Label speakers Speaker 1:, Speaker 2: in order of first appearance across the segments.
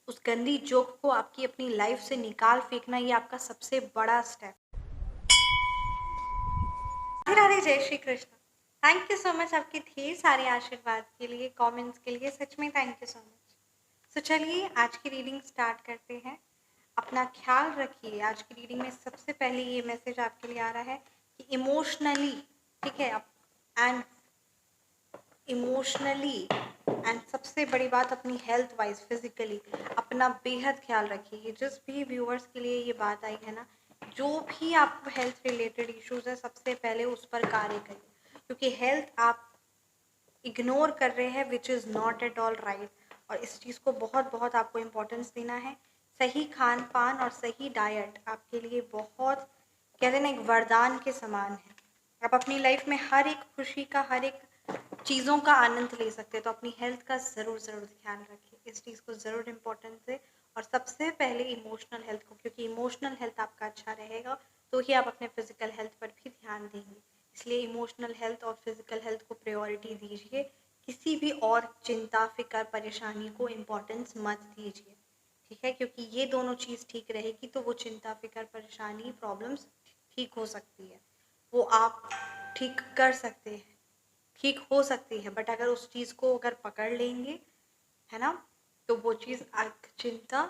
Speaker 1: उस गंदी जोक को आपकी अपनी लाइफ से निकाल फेंकना, ये आपका सबसे बड़ा स्टेप। राधे राधे, जय Shri Krishna. Thank you so much आपके ढेर सारे आशीर्वाद के लिए, कमेंट्स के लिए, सच में थैंक यू सो मच। तो चलिए आज की रीडिंग स्टार्ट करते हैं। अपना ख्याल रखिए। आज की रीडिंग में सबसे पहले ये मैसेज आपके लिए आ रहा है कि इमोशनली, ठीक है, एंड इमोशनली एंड सबसे बड़ी बात अपनी हेल्थ वाइज फिजिकली अपना बेहद ख्याल रखिए। जिस भी व्यूअर्स के लिए ये बात आई है ना, जो भी आपको हेल्थ रिलेटेड इश्यूज है, सबसे पहले उस पर कार्य करिए, क्योंकि हेल्थ आप इग्नोर कर रहे हैं, which is not at all right. और इस चीज़ को बहुत बहुत आपको इम्पोर्टेंस देना है। सही खान पान और सही डाइट आपके लिए बहुत, कहते हैं ना, एक वरदान के समान है। आप अपनी लाइफ में हर एक खुशी का, हर एक चीज़ों का आनंद ले सकते हैं। तो अपनी हेल्थ का ज़रूर ज़रूर ध्यान रखिए, इस चीज़ को ज़रूर इम्पोर्टेंस दें। और सबसे पहले इमोशनल हेल्थ को, क्योंकि इमोशनल हेल्थ आपका अच्छा रहेगा तो ही आप अपने फिजिकल हेल्थ पर भी ध्यान देंगे। इसलिए इमोशनल हेल्थ और फिजिकल हेल्थ को प्रायोरिटी दीजिए। किसी भी और चिंता, फिक्र, परेशानी को इम्पोर्टेंस मत दीजिए, ठीक है, क्योंकि ये दोनों चीज़ ठीक रहेगी तो वो चिंता, फिक्र, परेशानी, प्रॉब्लम्स ठीक हो सकती है, वो आप ठीक कर सकते हैं, ठीक हो सकती है। बट अगर उस चीज़ को अगर पकड़ लेंगे, है ना, तो वो चीज़ चिंता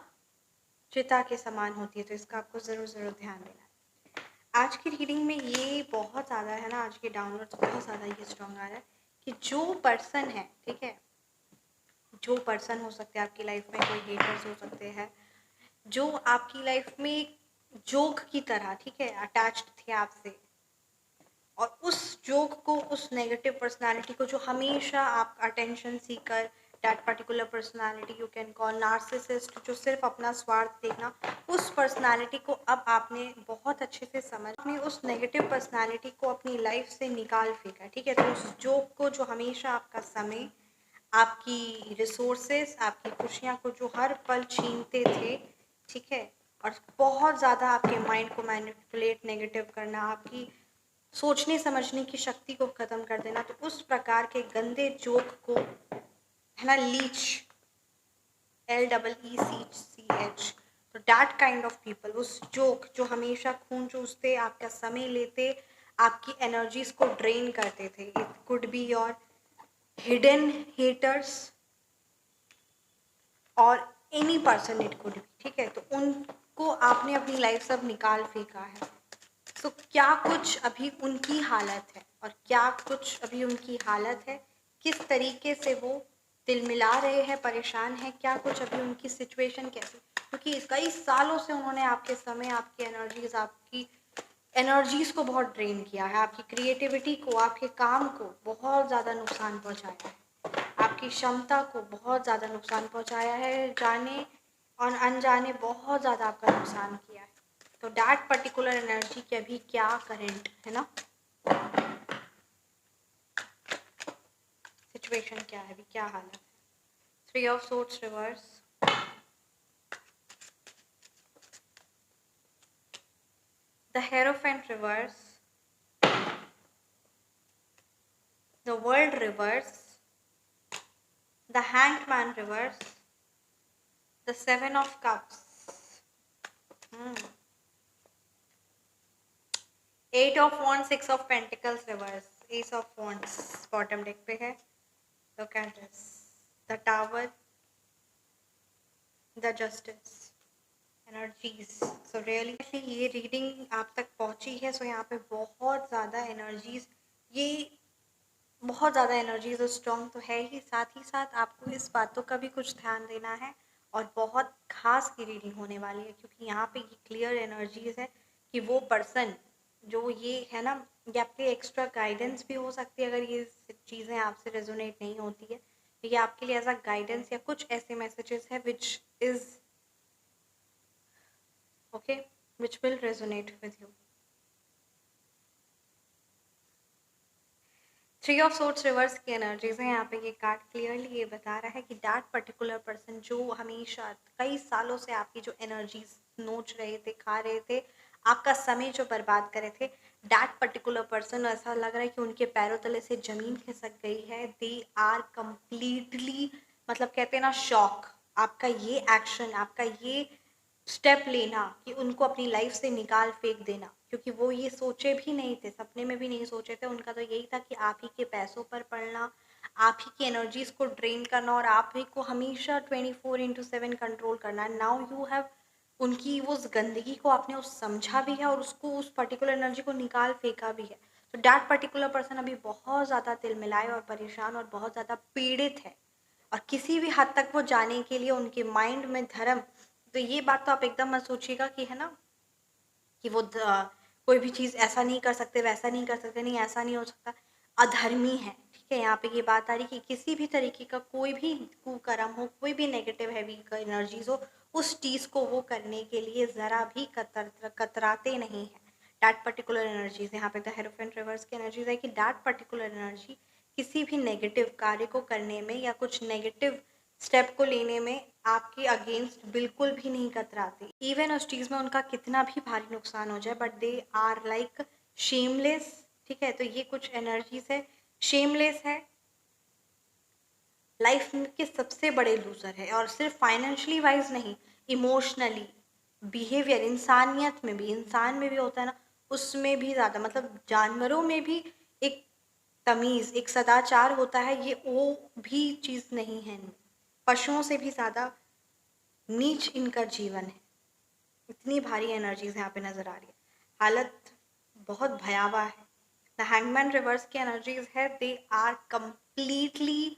Speaker 1: चिता के समान होती है। तो इसका आपको ज़रूर ज़रूर ध्यान देना है। आज की रीडिंग में ये बहुत ज़्यादा है ना, आज के डाउनलोड्स बहुत ज़्यादा ये स्ट्रॉन्ग आ रहा है कि जो पर्सन है, ठीक है, जो पर्सन हो सकते हैं आपकी लाइफ में, कोई हेटर्स हो सकते हैं जो आपकी लाइफ में जोक की तरह, ठीक है, अटैच्ड थे आपसे, और उस जोक को, उस नेगेटिव पर्सनालिटी को जो हमेशा आप attention seeker, that particular personality you can call narcissist, जो सिर्फ अपना स्वार्थ देखना, उस पर्सनालिटी को अब आपने बहुत अच्छे से समझ, आपने उस नेगेटिव पर्सनालिटी को अपनी लाइफ से निकाल फेंका, ठीक है। तो उस जोक को जो हमेशा आपका समय, आपकी रिसोर्सेस, आपकी खुशियाँ को जो हर पल छीनते थे, ठीक है, और बहुत ज़्यादा आपके माइंड को मैनिपुलेट, नेगेटिव करना, आपकी सोचने समझने की शक्ति को ख़त्म कर देना, तो उस प्रकार के गंदे जोक को, है ना, लीच, LEECH, तो डैट काइंड ऑफ पीपल, उस जोक जो हमेशा खून चूसते, आपका समय लेते, आपकी एनर्जीज को ड्रेन करते थे, it could be your hidden haters और any person, it could be, ठीक है। तो उनको आपने अपनी लाइफ से अब निकाल फेंका है। तो क्या कुछ अभी उनकी हालत है और क्या कुछ अभी उनकी हालत है, किस तरीके से वो तिलमिला रहे हैं, परेशान हैं, क्या कुछ अभी उनकी सिचुएशन कैसी, क्योंकि कई सालों से उन्होंने आपके समय, आपकी एनर्जीज, आपकी एनर्जीज को बहुत ड्रेन किया है, आपकी क्रिएटिविटी को, आपके काम को बहुत ज़्यादा नुकसान पहुंचाया है, आपकी क्षमता को बहुत ज़्यादा नुकसान पहुंचाया है, जाने और अनजाने बहुत ज़्यादा आपका नुकसान किया है। तो दैट पर्टिकुलर एनर्जी की अभी क्या करेंट है ना, सिचुएशन क्या है, अभी क्या हालत है। 3 of swords reverse, the hierophant reverse, the world reverse, the hanged man reverse, the 7 of cups, 8 of wands, 6 of pentacles reverse, S of wands bottom deck पे है। Look at this, the tower, the justice energies. So really ये reading आप तक पहुंची है, सो यहाँ पे बहुत ज़्यादा एनर्जीज, ये बहुत ज़्यादा एनर्जीज और स्ट्रॉन्ग तो है ही, साथ आपको इस बातों का भी कुछ ध्यान देना है। और बहुत खास की रीडिंग होने वाली है, क्योंकि यहाँ पे ये क्लियर एनर्जीज है कि वो पर्सन जो ये है ना, ये आपके एक्स्ट्रा गाइडेंस भी हो सकती है, अगर ये चीज़ें आपसे रेजोनेट नहीं होती है, ये आपके लिए एज अ गाइडेंस या कुछ ऐसे मैसेजेस है which is okay, which will resonate with you. 3 of swords reverse की एनर्जीज है यहाँ पे। ये कार्ड क्लियरली ये बता रहा है कि दैट पर्टिकुलर पर्सन जो हमेशा कई सालों से आपकी जो एनर्जीज नोच रहे थे, खा रहे थे, आपका समय जो बर्बाद करे थे, दैट पर्टिकुलर पर्सन, ऐसा लग रहा है कि उनके पैरों तले से जमीन खिसक गई है। दे आर कम्प्लीटली, मतलब कहते हैं ना, शॉक, आपका ये एक्शन, आपका ये स्टेप लेना कि उनको अपनी लाइफ से निकाल फेंक देना, क्योंकि वो ये सोचे भी नहीं थे, सपने में भी नहीं सोचे थे। उनका तो यही था कि आप ही के पैसों पर पड़ना, आप ही की एनर्जीज को ड्रेन करना और आप ही को हमेशा 24/7 कंट्रोल करना। नाउ यू हैव उनकी उस गंदगी को आपने उस समझा भी है और उसको उस पर्टिकुलर एनर्जी को निकाल फेंका भी है। तो दैट पर्टिकुलर पर्सन अभी बहुत ज़्यादा तिलमिलाए और परेशान और बहुत ज़्यादा पीड़ित है, और किसी भी हद तक वो जाने के लिए उनके माइंड में धर्म, तो ये बात तो आप एकदम मत सोचिएगा कि है ना कि वो कोई भी चीज़ ऐसा नहीं कर सकते, वैसा नहीं कर सकते, नहीं ऐसा नहीं हो सकता, अधर्मी है। ठीक है, यहाँ पे ये बात आ रही कि किसी भी तरीके का कोई भी कुकर्म हो, कोई भी नेगेटिव हैवी एनर्जीज हो, उस चीज़ को वो करने के लिए ज़रा भी कतराते नहीं हैं। डैट पर्टिकुलर एनर्जीज, यहाँ पे द हेरोफेंट रिवर्स की एनर्जीज है कि डैट पर्टिकुलर एनर्जी किसी भी नेगेटिव कार्य को करने में या कुछ नेगेटिव स्टेप को लेने में आपके अगेंस्ट बिल्कुल भी नहीं कतराते। इवन उस चीज़ में उनका कितना भी भारी नुकसान हो जाए, but they are like shameless. ठीक है, तो ये कुछ एनर्जीज है, शेमलेस है, लाइफ के सबसे बड़े लूजर है, और सिर्फ फाइनेंशियली वाइज नहीं, इमोशनली, बिहेवियर, इंसानियत में भी, इंसान में भी होता है ना, उसमें भी ज़्यादा, मतलब जानवरों में भी एक तमीज़, एक सदाचार होता है, ये वो भी चीज़ नहीं है। पशुओं से भी ज़्यादा नीच इनका जीवन है। इतनी भारी एनर्जीज यहाँ पे नजर आ रही है, हालत बहुत भयावह है। द हैंगमैन रिवर्स की एनर्जीज है, दे आर कंप्लीटली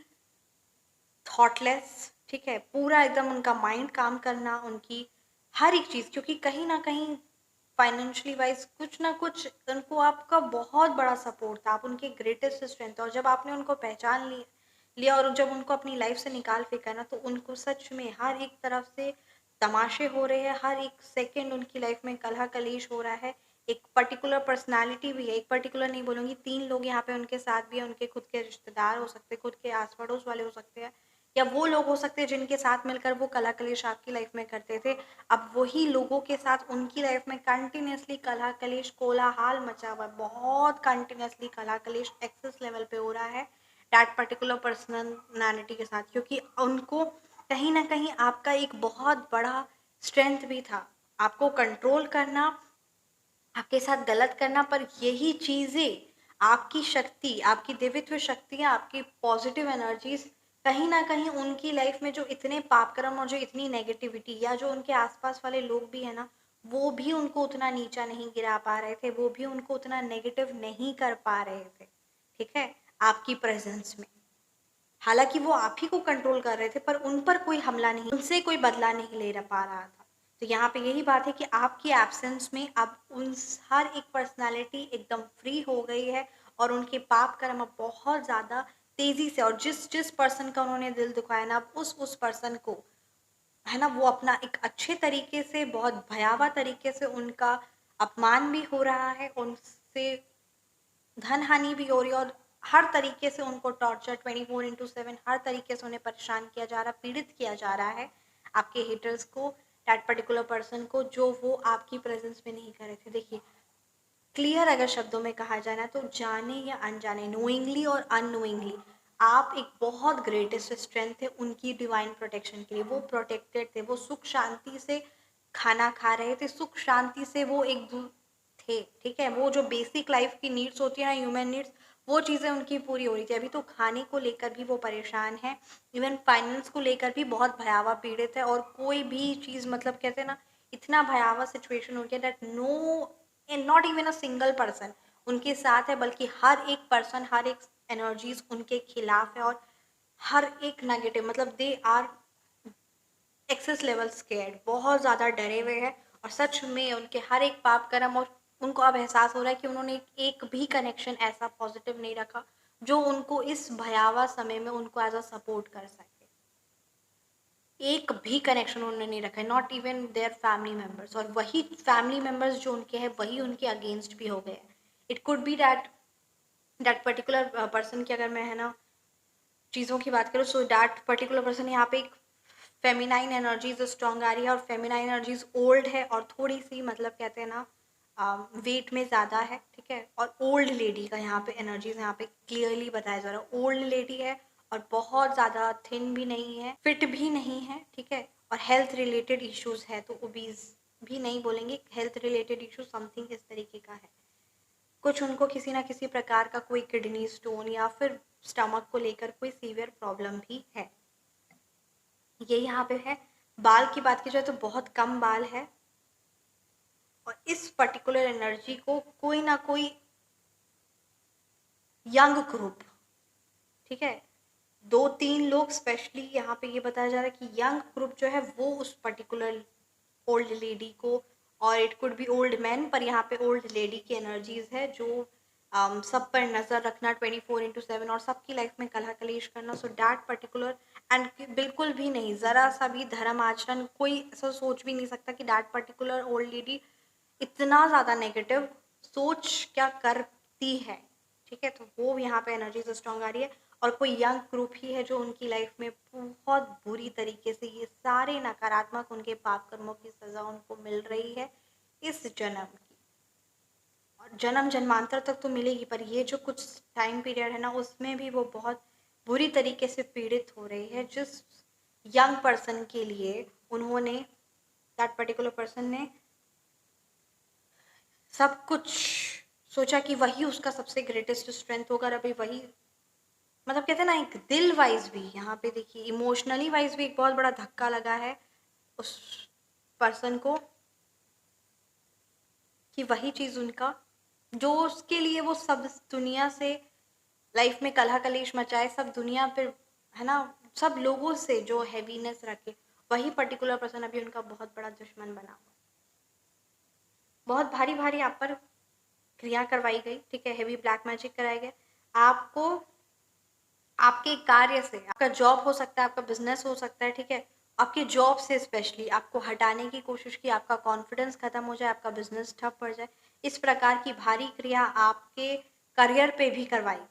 Speaker 1: थॉटलेस। ठीक है, पूरा एकदम उनका माइंड काम करना, उनकी हर एक चीज़, क्योंकि कहीं ना कहीं फाइनेंशियली वाइज कुछ ना कुछ उनको आपका बहुत बड़ा सपोर्ट था, आप उनके ग्रेटेस्ट स्ट्रेंथ, और जब आपने उनको पहचान लिया और जब उनको अपनी लाइफ से निकाल फेंका ना, तो उनको सच में हर एक तरफ से तमाशे हो रहे हैं, हर एक सेकंड उनकी लाइफ में कलह कलेश हो रहा है। एक पर्टिकुलर पर्सनालिटी भी है, एक पर्टिकुलर नहीं बोलूँगी, 3 लोग यहाँ पे उनके साथ भी हैं, उनके खुद के रिश्तेदार हो सकते हैं, खुद के आस पड़ोस वाले हो सकते हैं, या वो लोग हो सकते हैं जिनके साथ मिलकर वो कलह कलेश आपकी लाइफ में करते थे। अब वही लोगों के साथ उनकी लाइफ में कंटिन्यूअसली कलह कलेश, कोलाहल मचा हुआ है, बहुत कंटिन्यूअसली कलह कलेश एक्सेस लेवल पे हो रहा है दैट पर्टिकुलर पर्सनालिटी के साथ, क्योंकि उनको कहीं ना कहीं आपका एक बहुत बड़ा स्ट्रेंथ भी था, आपको कंट्रोल करना, आपके साथ गलत करना, पर यही चीज़ें, आपकी शक्ति, आपकी दिव्यत्व शक्तियाँ, आपकी पॉजिटिव एनर्जीज कहीं ना कहीं उनकी लाइफ में जो इतने पापकर्म और जो इतनी नेगेटिविटी, या जो उनके आसपास वाले लोग भी है ना, वो भी उनको उतना नीचा नहीं गिरा पा रहे थे, वो भी उनको उतना नेगेटिव नहीं कर पा रहे थे। ठीक है, आपकी प्रेजेंस में, हालांकि वो आप ही को कंट्रोल कर रहे थे, पर उन पर कोई हमला नहीं, उनसे कोई बदला नहीं ले पा रहा था। तो यहाँ पे यही बात है कि आपकी एब्सेंस में अब उन हर एक पर्सनालिटी एकदम फ्री हो गई है, और उनके पाप कर्म अब बहुत ज़्यादा तेज़ी से, और जिस जिस पर्सन का उन्होंने दिल दुखाया ना, अब उस पर्सन को है ना, वो अपना एक अच्छे तरीके से, बहुत भयावह तरीके से उनका अपमान भी हो रहा है, उनसे धन हानि भी हो रही है, और हर तरीके से उनको टॉर्चर 24/7 हर तरीके से उन्हें परेशान किया जा रहा है, पीड़ित किया जा रहा है, आपके हेटर्स को, दैट पर्टिकुलर पर्सन को, जो वो आपकी प्रेजेंस में नहीं कर रहे थे। देखिए, क्लियर अगर शब्दों में कहा जाए ना, तो जाने या अनजाने, नोइंगली और अननोइंगली, आप एक बहुत ग्रेटेस्ट स्ट्रेंथ थे उनकी डिवाइन प्रोटेक्शन के लिए। वो प्रोटेक्टेड थे, वो सुख शांति से खाना खा रहे थे, सुख शांति से वो एक थे। ठीक है, वो जो बेसिक लाइफ की नीड्स होती है ना, ह्यूमन नीड्स, वो चीज़ें उनकी पूरी हो रही थी। अभी तो खाने को लेकर भी वो परेशान है, इवन फाइनेंस को लेकर भी बहुत भयावह पीड़ित है, और कोई भी चीज़, मतलब कहते हैं ना, इतना भयावह सिचुएशन हो गया that no, not even a single person उनके साथ है, बल्कि हर एक पर्सन, हर एक एनर्जीज उनके खिलाफ है, और हर एक नेगेटिव, मतलब they are excess level scared, बहुत ज़्यादा डरे हुए हैं, और सच में उनके हर एक पाप कर्म, और उनको अब एहसास हो रहा है कि उन्होंने एक भी कनेक्शन ऐसा पॉजिटिव नहीं रखा जो उनको इस भयावह समय में उनको एज अ सपोर्ट कर सके। एक भी कनेक्शन उन्होंने नहीं रखा है, not even their family members, और वही फैमिली मेम्बर्स जो उनके हैं वही उनके अगेंस्ट भी हो गए हैं। It could B that that particular person की, अगर मैं है ना चीज़ों की बात करूँ, सो दैट पर्टिकुलर पर्सन, यहाँ पे एक फेमिनाइन एनर्जीज स्ट्रॉन्ग आ रही है, और फेमिनाइन एनर्जीज ओल्ड है, और थोड़ी सी, मतलब कहते हैं ना, वेट में ज़्यादा है। ठीक है, और ओल्ड लेडी का यहाँ पे एनर्जीज यहाँ पे क्लियरली बताया जा रहा है, ओल्ड लेडी है, और बहुत ज़्यादा थिन भी नहीं है, फिट भी नहीं है, ठीक है। और हेल्थ रिलेटेड इश्यूज है, तो ओबीज भी नहीं बोलेंगे, हेल्थ रिलेटेड इशू समथिंग इस तरीके का है। कुछ उनको किसी ना किसी प्रकार का कोई किडनी स्टोन या फिर स्टमक को लेकर कोई सीवियर प्रॉब्लम भी है। ये यहाँ पे है। बाल की बात की जाए तो बहुत कम बाल है, और इस पर्टिकुलर एनर्जी को कोई ना कोई यंग ग्रुप, ठीक है, 2-3 लोग स्पेशली यहाँ पे ये बताया जा रहा है कि यंग ग्रुप जो है वो उस पर्टिकुलर ओल्ड लेडी को, और it could be old man, पर यहाँ पे ओल्ड लेडी की एनर्जीज है जो सब पर नजर रखना 24/7 और सबकी लाइफ में कलह कलेश करना। सो डैट पर्टिकुलर, एंड बिल्कुल भी नहीं, जरा सा भी धर्म आचरण, कोई ऐसा सोच भी नहीं सकता कि डैट पर्टिकुलर ओल्ड लेडी इतना ज्यादा नेगेटिव सोच क्या करती है, ठीक है। तो वो यहाँ पे एनर्जी से स्ट्रॉन्ग आ रही है, और कोई यंग ग्रुप ही है जो उनकी लाइफ में बहुत बुरी तरीके से ये सारे नकारात्मक उनके पाप कर्मों की सजा उनको मिल रही है इस जन्म की, और जन्म जन्मांतर तक तो मिलेगी, पर ये जो कुछ टाइम पीरियड है ना, उसमें भी वो बहुत बुरी तरीके से पीड़ित हो रही है। जिस यंग पर्सन के लिए उन्होंने, दैट पर्टिकुलर पर्सन ने सब कुछ सोचा कि वही उसका सबसे ग्रेटेस्ट स्ट्रेंथ होगा, और अभी वही, मतलब कहते हैं ना, एक दिल वाइज भी, यहाँ पे देखिए इमोशनली वाइज भी एक बहुत बड़ा धक्का लगा है उस पर्सन को, कि वही चीज उनका, जो उसके लिए वो सब दुनिया से लाइफ में कलह कलेश मचाए, सब दुनिया पे, है ना, सब लोगों से जो हैवीनेस रखे, वही पर्टिकुलर पर्सन अभी उनका बहुत बड़ा दुश्मन बना हुआ। बहुत भारी भारी आप पर क्रिया करवाई गई, ठीक है, हेवी ब्लैक मैजिक कराए गए आपको, आपके कार्य से, आपका जॉब हो सकता है, आपका बिजनेस हो सकता है, ठीक है, आपके जॉब से स्पेशली आपको हटाने की कोशिश की, आपका कॉन्फिडेंस खत्म हो जाए, आपका बिजनेस ठप पड़ जाए, इस प्रकार की भारी क्रिया आपके करियर पे भी करवाई गई है,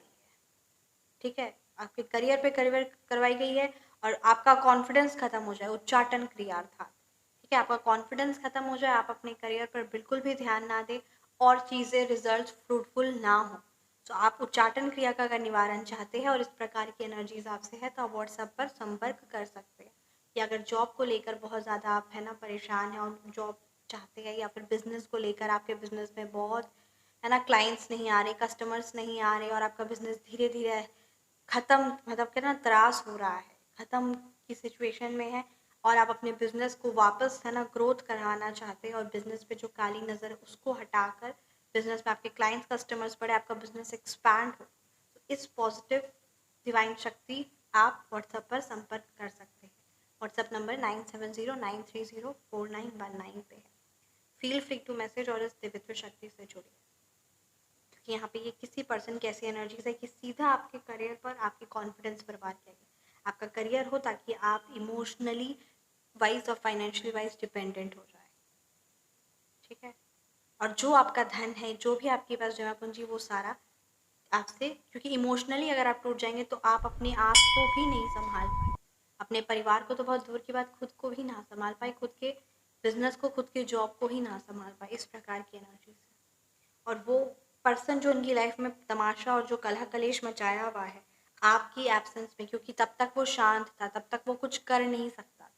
Speaker 1: ठीक है, आपके करियर पे करियर करवाई गई है, और आपका कॉन्फिडेंस खत्म हो जाए, उच्चाटन क्रिया था, ठीक है, आपका कॉन्फिडेंस खत्म हो जाए, आप अपने करियर पर बिल्कुल भी ध्यान ना दें, और चीज़ें रिजल्ट फ्रूटफुल ना हो। तो आप उच्चाटन क्रिया का अगर निवारण चाहते हैं और इस प्रकार की एनर्जीज आपसे है, तो आप व्हाट्सएप पर संपर्क कर सकते हैं। या अगर जॉब को लेकर बहुत ज़्यादा आप, है ना, परेशान हैं और जॉब चाहते हैं, या फिर बिजनेस को लेकर आपके बिजनेस में बहुत, है ना, क्लाइंट्स नहीं आ रहे, कस्टमर्स नहीं आ रहे, और आपका बिजनेस धीरे धीरे खत्म, मतलब क्या ना, त्रास हो रहा है, खत्म की सिचुएशन में है, और आप अपने बिजनेस को वापस, है ना, ग्रोथ कराना चाहते हैं, और बिजनेस पे जो काली नज़र है उसको हटाकर बिजनेस में आपके क्लाइंट्स कस्टमर्स बढ़े, आपका बिजनेस एक्सपैंड हो, तो इस पॉजिटिव डिवाइन शक्ति आप व्हाट्सएप पर संपर्क कर सकते हैं। व्हाट्सएप नंबर 9709304919 पे है। फील फ्री टू मैसेज और इस दिव्यत्व शक्ति से जुड़िए, क्योंकि यहाँ पे ये किसी पर्सन की ऐसी एनर्जी है कि सीधा आपके करियर पर आपकी कॉन्फिडेंस बर्बाद किया, आपका करियर हो ताकि आप इमोशनली वाइज और फाइनेंशियली वाइज डिपेंडेंट हो जाए, ठीक है, और जो आपका धन है, जो भी आपके पास जमा पूंजी, वो सारा आपसे, क्योंकि इमोशनली अगर आप टूट जाएंगे तो आप अपने आप को भी नहीं संभाल पाए, अपने परिवार को तो बहुत दूर की बात, खुद को भी ना संभाल पाए, खुद के बिजनेस को, खुद के जॉब को ही ना संभाल पाए, इस प्रकार की एनर्जी से। और वो पर्सन जो उनकी लाइफ में तमाशा और जो कलह कलेश मचाया हुआ है आपकी एब्सेंस में, क्योंकि तब तक वो शांत था, तब तक वो कुछ कर नहीं सकता था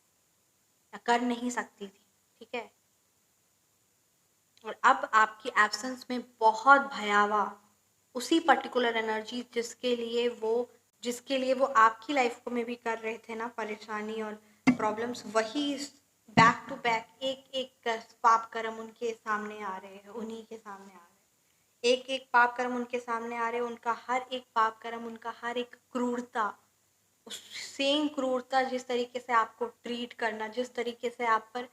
Speaker 1: या कर नहीं सकती थी, ठीक है, और अब आपकी एब्सेंस में बहुत भयावह उसी पर्टिकुलर एनर्जी जिसके लिए वो आपकी लाइफ को में भी कर रहे थे ना परेशानी और प्रॉब्लम्स, वही बैक टू बैक एक एक पाप कर्म उनके सामने आ रहे हैं, उन्हीं के सामने आ रहे हैं, एक एक पाप कर्म उनके सामने आ रहे हैं, उनका हर एक पाप कर्म, उनका हर एक क्रूरता, सेम क्रूरता, जिस तरीके से आपको ट्रीट करना, जिस तरीके से आप पर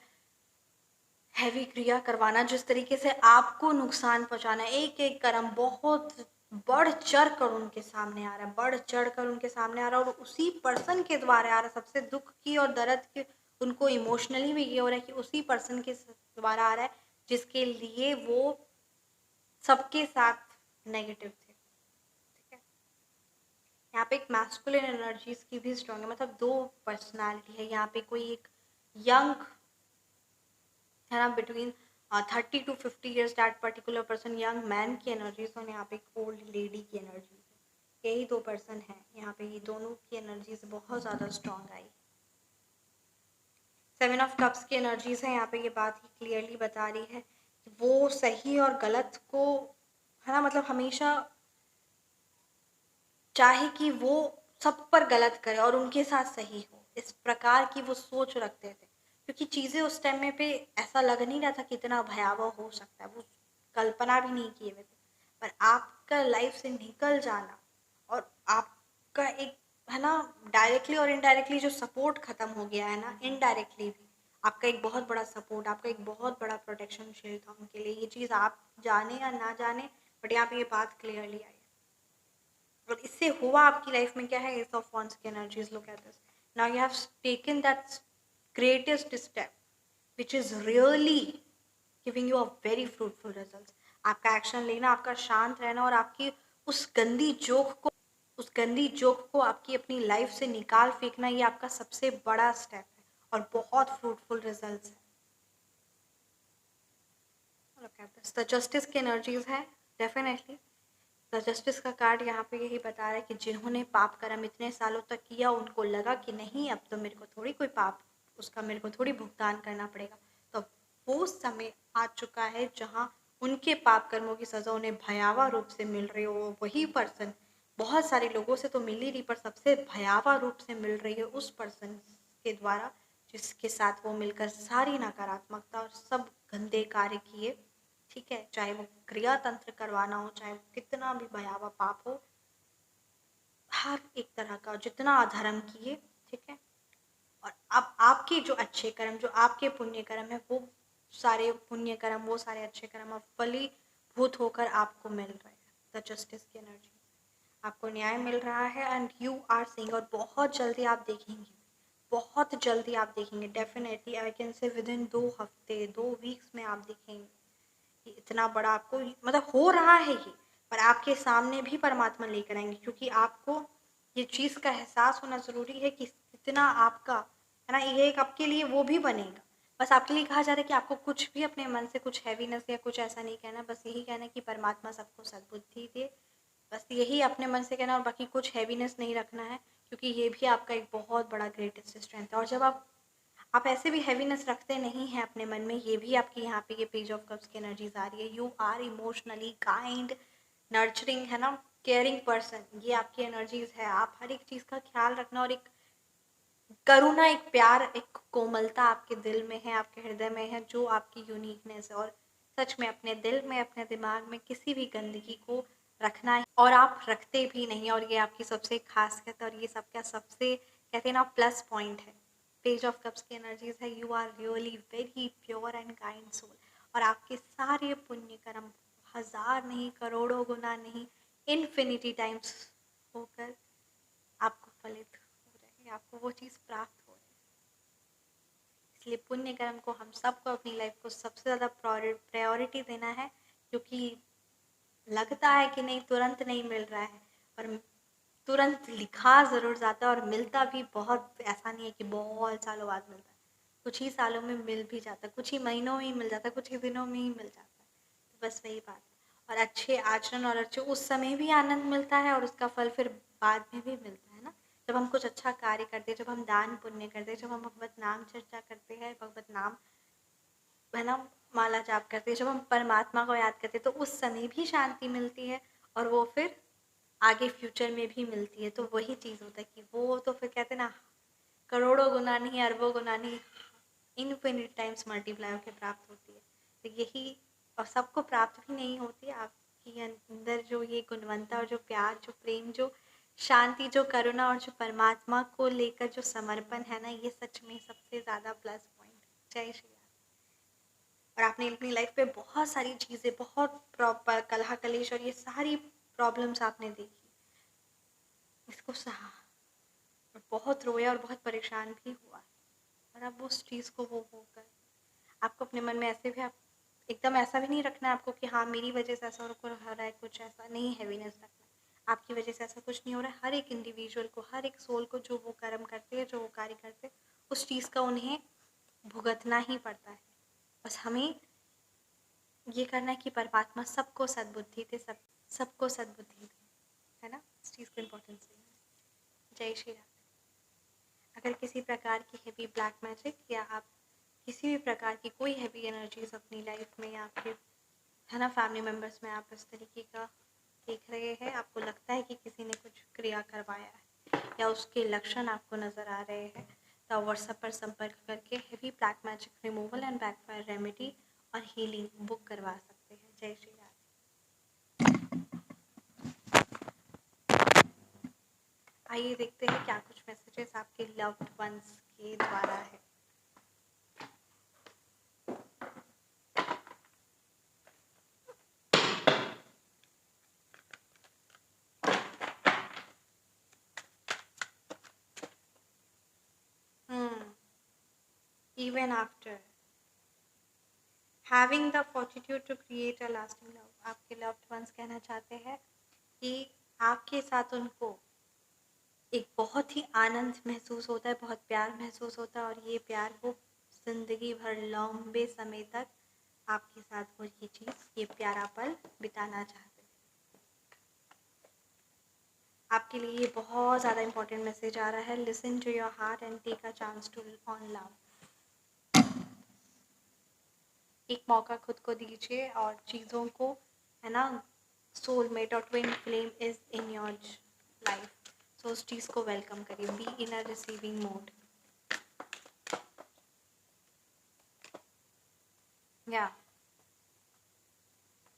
Speaker 1: हैवी क्रिया करवाना, जिस तरीके से आपको नुकसान पहुंचाना, एक एक कर्म बहुत बढ़ चढ़ कर उनके सामने आ रहा है, बढ़ चढ़ कर उनके सामने आ रहा है, और उसी पर्सन के द्वारा आ रहा है, सबसे दुख की और दर्द की उनको इमोशनली भी ये हो रहा है कि उसी पर्सन के द्वारा आ रहा है जिसके लिए वो सबके साथ नेगेटिव थे, ठीक है। यहाँ पे एक मैस्कुलिन एनर्जीज की भी स्ट्रॉन्ग है, मतलब दो पर्सनालिटी है यहाँ पे, कोई एक यंग, है ना, between 30 to 50 years that particular person, young man की एनर्जीज, और यहाँ पे एक ओल्ड लेडी की एनर्जीज है, यही 2 पर्सन हैं यहाँ पे, ये दोनों की एनर्जीज बहुत ज़्यादा स्ट्रांग आई। 7 ऑफ कप्स की एनर्जीज है यहाँ पे, ये बात ही क्लियरली बता रही है कि वो सही और गलत को, है ना, मतलब हमेशा चाहे कि वो सब पर गलत करे और उनके साथ सही हो, इस प्रकार की वो सोच रखते थे। क्योंकि चीज़ें उस टाइम में पे ऐसा लग नहीं रहा था कि इतना भयावह हो सकता है, वो कल्पना भी नहीं किए हुए थे। पर आपका लाइफ से निकल जाना और आपका एक, है ना, डायरेक्टली और इनडायरेक्टली जो सपोर्ट खत्म हो गया है ना, इनडायरेक्टली भी आपका एक बहुत बड़ा सपोर्ट, आपका एक बहुत बड़ा प्रोटेक्शन शील्ड था उनके लिए। ये चीज़ आप जाने या ना जाने, बट यहाँ पे ये बात क्लियरली आई। और इससे हुआ आपकी लाइफ में क्या है, एस ऑफ वॉन्ड्स की energies, look at this. Now you have taken that greatest step which is really giving you a very fruitful result. आपका एक्शन लेना, आपका शांत रहना और आपकी उस गंदी जोक को आपकी अपनी लाइफ से निकाल फेंकना, ये आपका सबसे बड़ा स्टेप है और बहुत फ्रूटफुल रिजल्ट्स है। Look at this, the justice की एनर्जीज है डेफिनेटली। द जस्टिस का कार्ड यहाँ पे यही बता रहा है कि जिन्होंने पाप कर्म इतने सालों तक किया, उनको लगा कि नहीं अब तो मेरे को थोड़ी कोई पाप, उसका मेरे को थोड़ी भुगतान करना पड़ेगा, तो वो समय आ चुका है जहाँ उनके पाप कर्मों की सज़ा उन्हें भयावह रूप से मिल रही हो। वही पर्सन बहुत सारे लोगों से तो मिल ही रही, पर सबसे भयावह रूप से मिल रही है उस पर्सन के द्वारा जिसके साथ वो मिलकर सारी नकारात्मकता और सब गंदे कार्य किए। ठीक है, चाहे वो क्रिया तंत्र करवाना हो, चाहे वो कितना भी भयावह पाप हो, हर एक तरह का जितना अधर्म किए, ठीक है। और अब आपके जो अच्छे कर्म, जो आपके पुण्य कर्म है, वो सारे पुण्य कर्म, वो सारे अच्छे कर्म अब फलीभूत होकर आपको मिल रहे हैं। द जस्टिस की एनर्जी, आपको न्याय मिल रहा है एंड यू आर सीइंग, और बहुत जल्दी आप देखेंगे, बहुत जल्दी आप देखेंगे, definitely I can say with in 2 हफ्ते 2 वीक्स में आप देखेंगे कि इतना बड़ा आपको मतलब हो रहा है ये, पर आपके सामने भी परमात्मा लेकर आएंगे, क्योंकि आपको ये चीज़ का एहसास होना ज़रूरी है कि कितना आपका, है ना, ये एक आपके लिए वो भी बनेगा। बस आपके लिए कहा जा रहा है कि आपको कुछ भी अपने मन से कुछ हैवीनेस या कुछ ऐसा नहीं कहना, बस यही कहना है कि परमात्मा सबको सद्बुद्धि दे, बस यही अपने मन से कहना, और बाकी कुछ हैवीनेस नहीं रखना है, क्योंकि ये भी आपका एक बहुत बड़ा ग्रेटेस्ट स्ट्रेंथ है। और जब आप ऐसे भी हैवीनेस रखते नहीं हैं अपने मन में, ये भी आपकी यहाँ पे ये पेज ऑफ कप्स की एनर्जीज आ रही है। You are emotionally kind, nurturing, है ना, केयरिंग पर्सन, ये आपकी एनर्जीज है। आप हर एक चीज़ का ख्याल रखना और एक करुणा, एक प्यार, एक कोमलता आपके दिल में है, आपके हृदय में है, जो आपकी यूनिकनेस है। और सच में अपने दिल में, अपने दिमाग में किसी भी गंदगी को रखना है, और आप रखते भी नहीं, और ये आपकी सबसे खासियत और ये सबका सबसे, कहते हैं ना, प्लस पॉइंट है। पेज ऑफ कप्स की एनर्जीज है, you are really very pure and kind soul, और आपके सारे पुण्य कर्म 1000 नहीं, करोड़ों गुना नहीं, इन्फिनिटी टाइम्स होकर आपको फलित हो रहे हैं, आपको वो चीज़ प्राप्त हो रही है। इसलिए पुण्य कर्म को हम सबको अपनी लाइफ को सबसे ज़्यादा प्रायोरिटी देना है, क्योंकि लगता है कि नहीं, तुरंत नहीं मिल रहा है, पर तुरंत लिखा ज़रूर जाता है और मिलता भी बहुत, ऐसा नहीं है कि बहुत सालों बाद मिलता है, कुछ ही सालों में मिल भी जाता है, कुछ ही महीनों में ही मिल जाता है, कुछ ही दिनों में ही मिल जाता है। तो बस वही बात है। और अच्छे आचरण और अच्छे उस समय भी आनंद मिलता है, और उसका फल फिर बाद में भी मिलता है ना, जब हम कुछ अच्छा कार्य करते हैं, जब हम दान पुण्य करते हैं, जब हम भगवत नाम चर्चा करते हैं, भगवत नाम, है ना, माला जाप करते हैं, जब हम परमात्मा को याद करते हैं, तो उस समय भी शांति मिलती है, और वो फिर आगे फ्यूचर में भी मिलती है। तो वही चीज़ होता है कि वो तो फिर कहते हैं ना, करोड़ों गुना नहीं, अरबों गुना नहीं, इनफिनिट टाइम्स मल्टीप्लाई होकर प्राप्त होती है। तो यही, और सबको प्राप्त भी नहीं होती, आपकी अंदर जो ये गुणवत्ता और जो प्यार, जो प्रेम, जो शांति, जो करुणा और जो परमात्मा को लेकर जो समर्पण है ना, ये सच में सबसे ज़्यादा प्लस पॉइंट। जय श्री राम। और आपने अपनी लाइफ पे बहुत सारी चीज़ें, बहुत प्रॉपर कलह कलेश और ये सारी प्रॉब्लम्स आपने देखी, इसको सहा, और बहुत रोया और बहुत परेशान भी हुआ, और अब उस चीज़ को वो होकर आपको अपने मन में ऐसे भी, आप एकदम ऐसा भी नहीं रखना है आपको कि हाँ मेरी वजह से ऐसा हो रहा है, कुछ ऐसा नहीं, हैवीनेस रखना है, आपकी वजह से ऐसा कुछ नहीं हो रहा है। हर एक इंडिविजुअल को, हर एक सोल को, जो वो कर्म करते हैं, जो वो कार्य करते हैं, उस चीज़ का उन्हें भुगतना ही पड़ता है। बस हमें ये करना है कि परमात्मा सबको सद्बुद्धि दे, सबको सद्बुद्धि दे, है ना। इस चीज़ को इम्पोर्टेंस देना। जय श्री राधे। अगर किसी प्रकार की हैवी ब्लैक मैजिक या आप किसी भी प्रकार की कोई हैवी एनर्जीज अपनी लाइफ में या आपके है ना फैमिली मेम्बर्स में आप इस तरीके का देख रहे हैं, आपको लगता है कि किसी ने कुछ क्रिया करवाया है या उसके लक्षण आपको नज़र आ रहे हैं, तो व्हाट्सएप पर संपर्क करके heavy black magic removal and backfire remedy और हीलिंग बुक करवा सकते हैं। जय श्री राधे। आइए देखते हैं क्या कुछ मैसेजेस आपके लव्ड वंस के द्वारा है। Even after having the fortitude to create a lasting love, आपके loved ones कहना चाहते हैं कि आपके साथ उनको एक बहुत ही आनंद महसूस होता है, बहुत प्यार महसूस होता है और ये प्यार वो जिंदगी भर लंबे समय तक आपके साथ वो ये प्यारा पल बिताना चाहते हैं। आपके लिए ये बहुत ज़्यादा इंपॉर्टेंट मैसेज आ रहा है। Listen to your heart and take a chance to on love. एक मौका खुद को दीजिए और चीज़ों को, है ना, सोलमेट और twin flame is in your life, so उस चीज़ को वेलकम करिए। Be in a receiving mode. या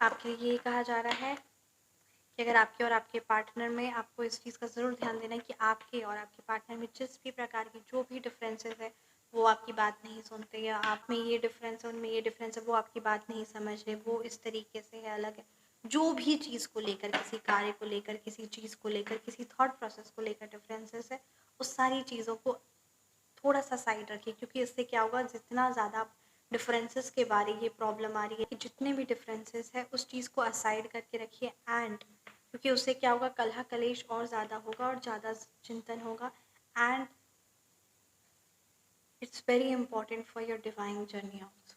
Speaker 1: आपके लिए ये कहा जा रहा है कि अगर आपके और आपके पार्टनर में, आपको इस चीज़ का ज़रूर ध्यान देना है कि आपके और आपके पार्टनर में जिस भी प्रकार की जो भी डिफरेंसेस है वो आपकी बात नहीं सुनते, या आप में ये डिफरेंस है उनमें ये डिफरेंस है, वो आपकी बात नहीं समझ रहे, वो इस तरीके से है, अलग है। जो भी चीज़ को लेकर, किसी कार्य को लेकर, किसी चीज़ को लेकर, किसी थॉट प्रोसेस को लेकर डिफरेंसेस है, उस सारी चीज़ों को थोड़ा सा साइड रखिए, क्योंकि इससे क्या होगा, जितना ज़्यादा डिफरेंसेस के बारे ये प्रॉब्लम आ रही है कि जितने भी डिफरेंसेस है उस चीज़ को असाइड करके रखिए। एंड क्योंकि उससे क्या होगा, कलह कलेश और ज़्यादा होगा और ज़्यादा चिंतन होगा। And it's very important for your divine journey also.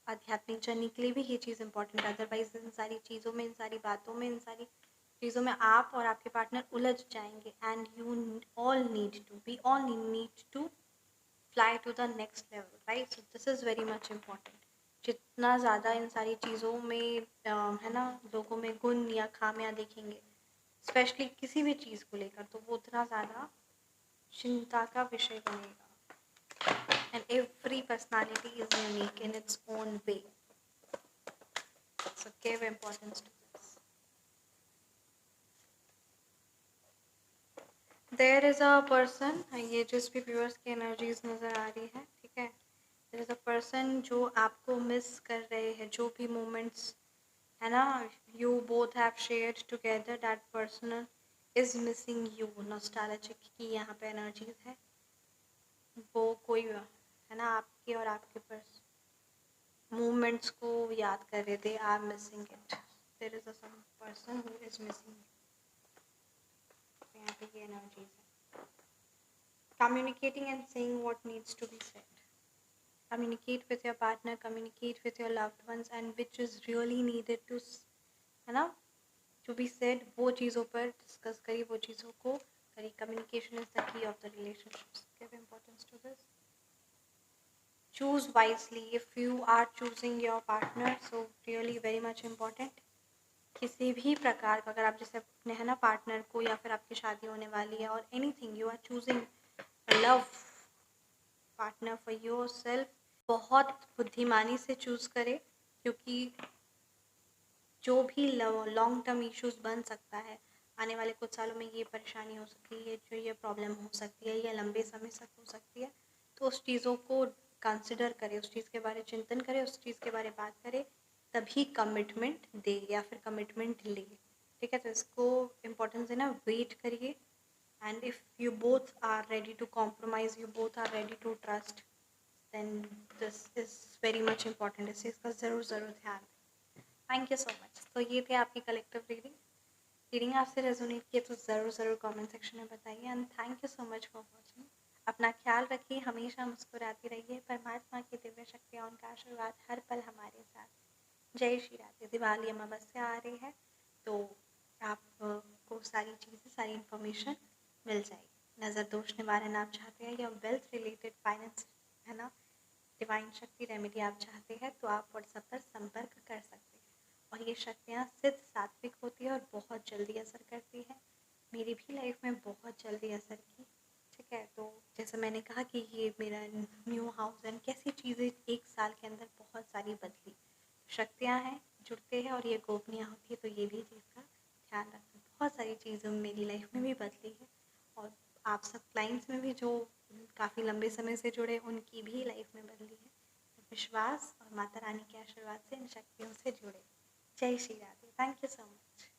Speaker 1: आध्यात्मिक जर्नी के लिए भी ये चीज़ इंपॉर्टेंट है। अदरवाइज इन सारी चीज़ों में, इन सारी बातों में, इन सारी चीज़ों में आप और आपके पार्टनर उलझ जाएंगे। And you all need to, we all need to fly to the next level, right? So this is very much important. जितना ज़्यादा इन सारी चीज़ों में है ना लोगों में गुण या खामियां देखेंगे, स्पेशली किसी भी चीज़ को लेकर, तो वो उतना ज़्यादा चिंता का विषय बनेगा। And every personality is unique in its own way, so give importance to this. There is a person, ये जिस भी व्यूअर्स की एनर्जीज नज़र आ रही है, ठीक है, देयर इज़ अ पर्सन जो आपको मिस कर रहे हैं, जो भी मोमेंट्स है ना you both have shared together, that person is missing you. Nostalgic की यहाँ पे एनर्जीज है, वो कोई है ना आपके और आपके पर्स मूवमेंट्स को याद कर रहे थे, are missing it. There is a some person who is missing, यहाँ पे ये एनर्जीज है। Communicating and saying what needs to be said. Communicate with your partner, communicate with your loved ones, and which is really needed to, है ना, to be said, वो चीज़ों पर discuss करिए, वो चीज़ों को करिए। Communication is the key of the relationships. Give importance to this. Choose wisely if you are choosing your partner, so really very much important. किसी भी प्रकार का, अगर आप जैसे अपने है ना पार्टनर को, या फिर आपकी शादी होने वाली है, और anything you are choosing love partner for yourself, बहुत बुद्धिमानी से चूज करें, क्योंकि जो भी लॉन्ग टर्म इश्यूज बन सकता है आने वाले कुछ सालों में, ये परेशानी हो सकती है, जो ये प्रॉब्लम हो सकती है, ये लंबे समय तक हो सकती है, तो उस चीज़ों को कंसिडर करें, उस चीज़ के बारे चिंतन करें, उस चीज़ के बारे बात करें, तभी कमिटमेंट दे या फिर कमिटमेंट ले, ठीक है। तो इसको इम्पोर्टेंस देना, वेट करिए। And if you both are ready to compromise, you both are ready to trust, then this is very much important. इस चीज़ का ज़रूर ध्यान। Thank you so much. तो ये थे आपकी कलेक्टिव रीडिंग आपसे रेजोनेट किए तो ज़रूर कमेंट सेक्शन में बताइए। And thank you so much for watching. अपना ख्याल रखिए, हमेशा मुस्कुराती रहिए। परमात्मा की दिव्य शक्तियाँ, उनका आशीर्वाद हर पल हमारे साथ। जय श्री राधे। दिवाली अमावस्या आ रही है, तो आप आपको सारी चीज़ें, सारी इन्फॉर्मेशन मिल जाएगी। नज़र दोष निवारण आप चाहते हैं या वेल्थ रिलेटेड फाइनेंस, है ना, डिवाइन शक्ति रेमेडी आप चाहते हैं तो आप व्हाट्सएप पर संपर्क कर सकते हैं। और ये शक्तियाँ सिद्ध सात्विक होती है और बहुत जल्दी असर करती है। मेरी भी लाइफ में बहुत जल्दी असर की। ठीक है, तो जैसे मैंने कहा कि ये मेरा न्यू हाउस एंड कैसी चीज़ें 1 साल के अंदर बहुत सारी बदली। शक्तियाँ हैं, जुड़ते हैं और ये गोपनीय होती है, तो ये भी चीज़ का ध्यान रखना। बहुत सारी चीज़ें मेरी लाइफ में भी बदली है और आप सब क्लाइंट्स में भी जो काफ़ी लंबे समय से जुड़े उनकी भी लाइफ में बदली है। तो विश्वास और माता रानी के आशीर्वाद से इन शक्तियों से जुड़े। जय Shri Radhe. Thank you so much.